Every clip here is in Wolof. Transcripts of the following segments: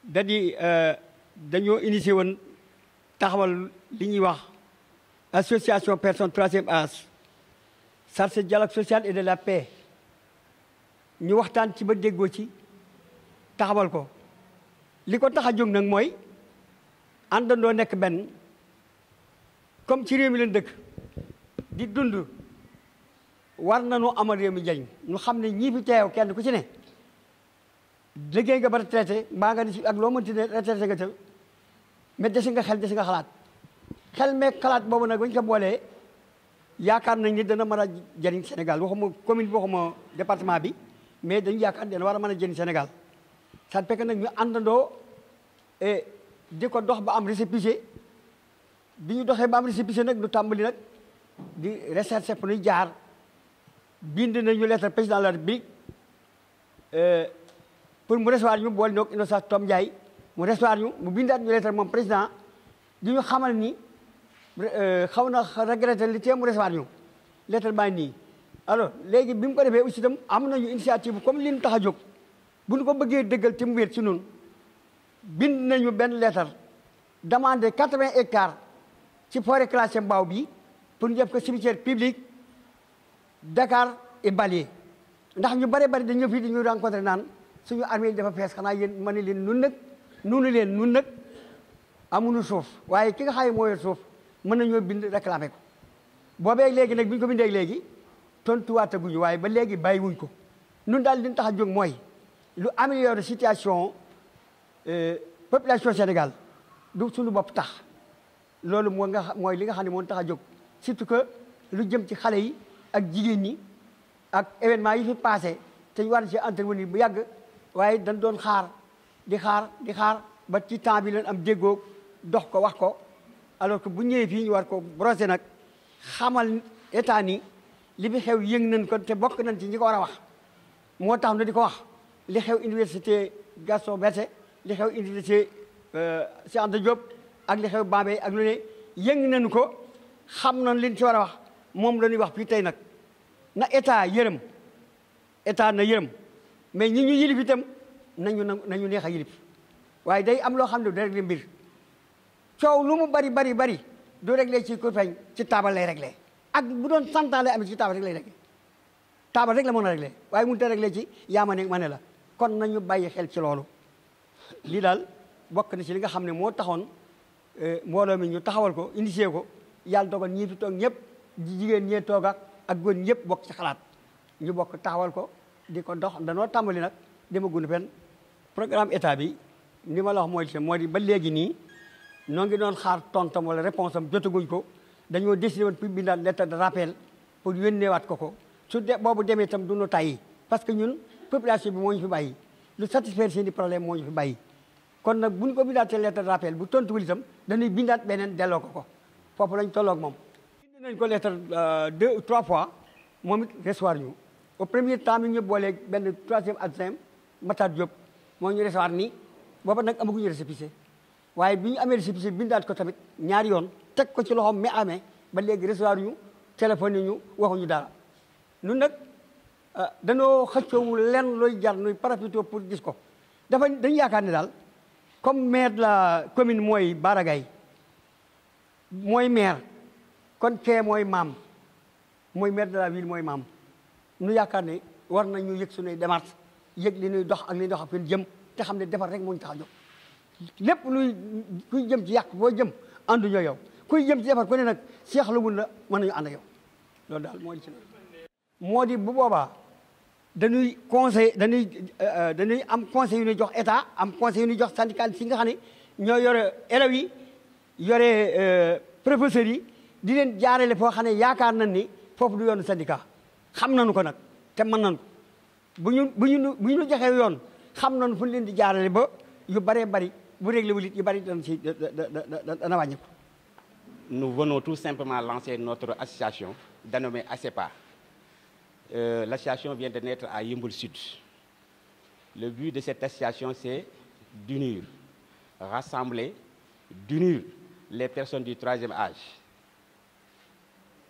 da di dañoo initié woon taxawal li ñuy wax association personne troisième âge chargée dialogue social et de la paix ñu waxtaan ci ba déggoo ci taxawal ko li ko tax a jóg nag mooy àndandoo nekk benn comme ci réew mi leen dëkk di dund war nañu amal réew mi njëriñ ñu xam ne ñii fi teew kenn ku ci ne liggéey nga ba retraité mbaa nga ni si ak loo mënti ne retraité nga ca mais desi nga xel desi nga xalaat xel meeg xalaat boobu nag bañ ko boolee yaakaar nañ ni dana mën a jëriñ Sénégal waxuma commune bi waxuma département bi mais dañu yaakaar dana war a mën a jëriñ Sénégal ça fekk nag ñu àndandoo di ko dox ba am récépissé bi ñu doxee ba am récépissé nag ñu tàmbali nag di recherche fu ñuy jaar bind nañu lettre président de la République pour mu recevoir ñu boole noog Innocence Tom Ndiaye mu recevoir ñu mu bindaat ñu lettre moom président di ñu xamal ni xaw na regretté li tee mu recevoir ñu lettre baa nii alors léegi bi mu ko defee aussi itam am nañu initiative comme li ñu tax a jóg bu ñu ko bëggee dëggal te mu wér ci ñun bind nañu benn lettre demandé 80 hectares ci forêt classée Mbao bi pour ñu def ko cimetière public Dakar et Balier ndax ñu bare bari dañu ñëw fii di ñu rencontré naan suñu armée yi dafa fees xanaa yéen ma ne leen nun nag amuñu suuf waaye ki nga xam ne moo yor suuf mën nañoo bind réclamé ko boobee léegi nag bi ñu ko bindee léegi tontuwaataguñu waaye ba léegi bàyyiwuñ ko nun daal li ñu tax a jóg mooy lu améliorer situation population Sénégal du suñu bopp tax loolu mooy li nga xam ne moo tax a jóg surtout que lu jëm ci xale yi ak jigéen ñi ak événement yi fi passé te ñu war ci intervenir bu yàgg waaye dañ doon xaar di xaar ba ci temps bi leen am déggoo dox ko wax ko alors que bu ñëwee fii ñu war ko brosser nag xamal état ni li fi xew yëng nañ ko te bokk nañ ci ñi ko war a wax moo tax na di ko wax li xew université Gaston Berger li xew université Cheikh Anta Diop ak li xew Bambey ak lu ne yëng nañu ko xam nañ liñ ci war a wax moom la ñuy wax fii tey nag na état yërëm état na yërëm mais ñi ñu yilif itam nañu neex a yilif waaye day am loo xam ne du réglé mbir coow lu mu bari du réglé ci ko feeñ ci taabal lay réglé ak bu doon santaan lay amee ci taabal rek lay réglé taabal rek la mën a réglé waaye mënut a réglé ci yaa ma ne la kon nañu bàyyi xel ci loolu lii daal bokk na ci li nga xam ne moo taxoon mbooloo mi ñu taxawal ko initié ko yàlla dogal ñii fi toog ñëpp jigéen ñee toog ak góor ñëpp bokk ci xalaat ñu bokk taxawal ko di ko dox danoo tàmbali nag dama gun fenn programme état bi ni ma la wax moo di ba léegi nii noo ngi doon xaar tontam wala réponse am jotaguñ ko dañoo décidé woon pour bindaat lettre de rappel pour yónneewaat ko su boobu demee itam du ñu tàyyi parce que ñun population bi moo ñu fi bàyyi lu satisfaire seeni problème moo ñu fi bàyyi kon nag buñ ko bindaatee lettre de rappel bu tontuwul itam dañuy bindaat beneen delloo ko foofu lañ tolloog moom bind nañ ko lettre 2 ou 3 fois moom it recevoir ñu au premier temps mi ñu boolee benn troisième adjoint Matar Diop moo ñu recevoir nii booba nag amaguñu récépissé waaye bi ñu amee récépissé bindaat ko tamit ñaari yoon teg ko ci loxoom mi amee ba léegi recevoir ñu téléphone yi ñu waxuñu dara ñun nag dañoo xëccoowul lenn looy jar nuy profité pour gis ko dañu yaakaar ne daal comme maire de la commune mooy Baragay mooy maire kon kee mooy maam mooy maire de la ville mooy maam nu yaakaar ne war nañu yëg suñuy démarche yëg li ñuy dox ak li ñuy dox ak fen jëm te xam ne defar rek moo ñu tax a jóg lépp kuy jëm ci yàq boo jëm ànduñoo yow kuy jëm ci defar ku ne nag seexlawul la mën nañu ànd ak yow loolu daal moo di ci moo di bu boobaa dañuy am conseil yu ñuy jox état am conseil yu ñuy jox syndicat si nga xam ne ñoo yore élèves yi yore professeurs yi di leen jaarale foo xam ne yaakaar nañ ni foofu du yoonu syndicat xam nañu ko nag te mën nañu ko bu ñu joxee yoon xam nañu fu ñu leen di jaarale ba yu bëree bëri bu réglé wul it yu bëri dana wàññi ko. Nous venons tout simplement lancer notre association dénommée ACEPA. L'association vient de naître à Yeumbeul Sud. Le but de cette association, c'est d'unir, rassembler, d'unir les personnes du troisième âge,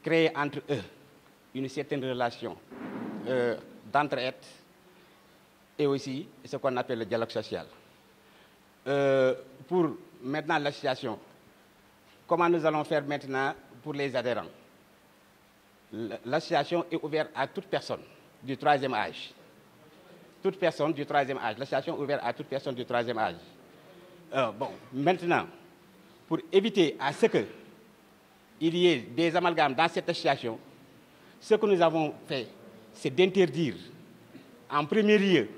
créer entre eux une certaine relation d'entraide et aussi ce qu'on appelle le dialogue social. pour maintenant l'association, comment nous allons faire maintenant pour les adhérents? L'association est ouverte à toute personne du 3e âge. Toute personne du 3e âge. L'association est ouverte à toute personne du 3e âge. Bon, maintenant, pour éviter à ce qu'il y ait des amalgames dans cette association, ce que nous avons fait, c'est d'interdire en premier lieu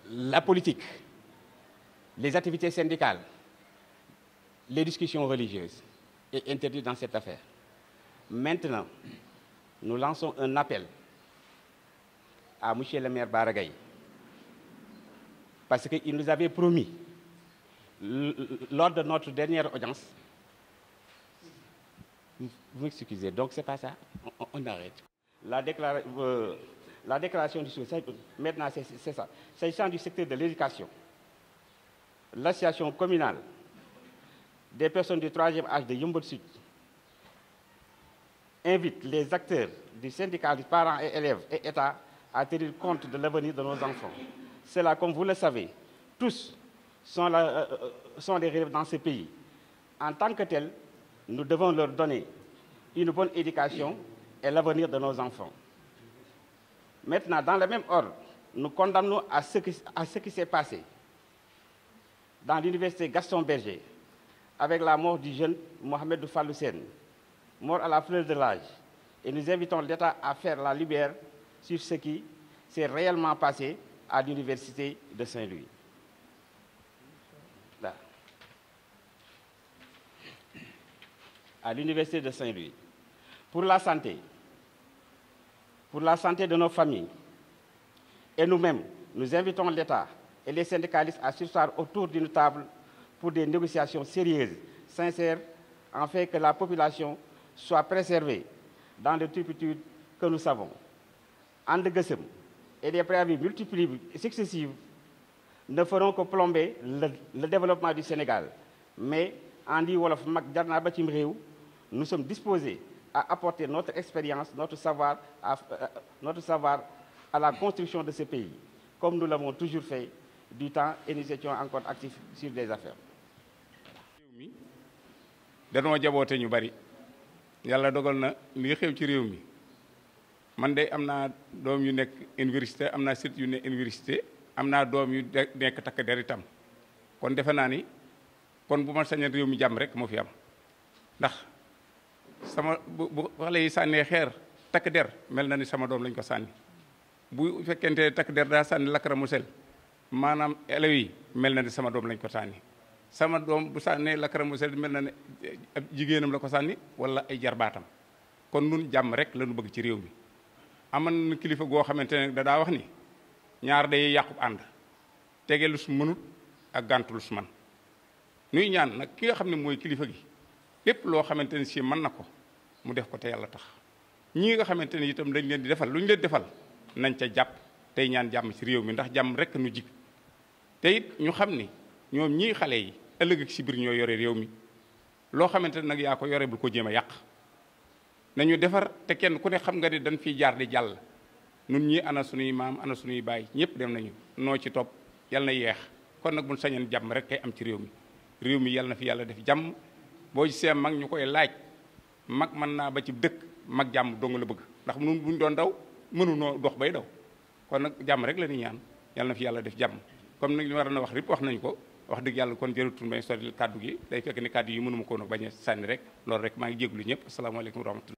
la politique, les activités syndicales, les discussions religieuses est interdit dans cette affaire. Maintenant, nous lançons un appel à M. le maire Baragaï, parce qu'il nous avait promis, lors de notre dernière audience, vous m'excusez, donc c'est pas ça, on arrête. La déclaration du souhait, maintenant c'est ça. S'agissant du secteur de l'éducation, l'association communale des personnes du 3e âge de Yeumbeul Sud invite les acteurs du syndicat des parents et élèves et État à tenir compte de l'avenir de nos enfants. Cela, comme vous le savez, tous sont des relèves dans ce pays. En tant que tels, nous devons leur donner une bonne éducation et l'avenir de nos enfants. Maintenant, dans le même ordre, nous condamnons à ce qui s'est passé dans l'université Gaston Berger, avec la mort du jeune Mohamed Fallou Sène, mort à la fleur de l'âge. Et nous invitons l'État à faire la lumière sur ce qui s'est réellement passé à l'université de Saint-Louis. Là. À l'université de Saint-Louis. Pour la santé de nos familles et nous-mêmes, nous invitons l'État et les syndicalistes à s'asseoir autour d'une table pour des négociations sérieuses, sincères, afin que la population soit préservée dans les turpitudes que nous savons. And Gueusseum et des préavis multipliés et successifs ne feront que plomber le développement du Sénégal. Mais, en dit Wolof Mag Jarna Batim Réew, nous sommes disposés à apporter notre expérience, notre savoir à la construction de ce pays, comme nous l'avons toujours fait du temps et nous étions encore actifs sur des affaires. danoo jaboote ñu bari yàlla dogal na li xew ci réew mi man de am naa doom yu nekk université am naa sët yu nekk université am naa doom yu nekk takk der itam kon defe naa ni kon bu ma sañoon réew mi jàmm rek moo fi am ndax sama bu xale yi sànnee xeer takk der mel na ni sama doom lañ ko sànni bu fekkente takk der daa sànni lacrymogène maanaam élèves yi mel na ni sama doom lañ ko sànni sama doom bu sànnee lacrymogène mel na ne ab jigéenam la ko sànni wala ay jarbaatam kon nun jàmm rek lañu bëgg ci réew mi aman na kilifa goo xamante ne daa wax ni ñaar day yàqub ànd tege lu su mënut ak gàntu lu su man nuy ñaan nag ki nga xam ne mooy kilifa gi lépp loo xamante ne si mën na ko mu def ko te yàlla tax ñii nga xamante ne itam dañ leen di defal lu ñu leen defal nañ ca jàpp tey ñaan jàmm ci réew mi ndax jàmm rek nu jig te it ñu xam ni ñoom ñii xale yi ëllëg ak si biir ñoo yore réew mi loo xamante ne nag yaa ko yore bul ko jéem a yàq nañu defar te kenn ku ne xam nga ni dañ fiy jaar di jàll nun ñii ana suñuy maam ana suñuy baay ñëpp dem nañu noo ci topp yàlla na yeex kon nag buñ sañoon jàmm rek kay am ci réew mi yàlla na fi yàlla def jàmm boo gisee mag ñu koy laaj mag mën naa ba ci dëkk mag jàmm dong la bëgg ndax nun buñ doon daw mënunoo dox bay daw kon nag jàmm rek la ñuy ñaan yàlla na fi yàlla def jàmm comme nag li war na wax lépp wax nañu ko wax dëgg yàlla kon jërutul may sori kàddu gi day fekk ni kàddu yi mënuma ko nag bañ a sànni rek loolu rek maa ngi jéglu ñëpp asalaamaaleykum wa rahmatullah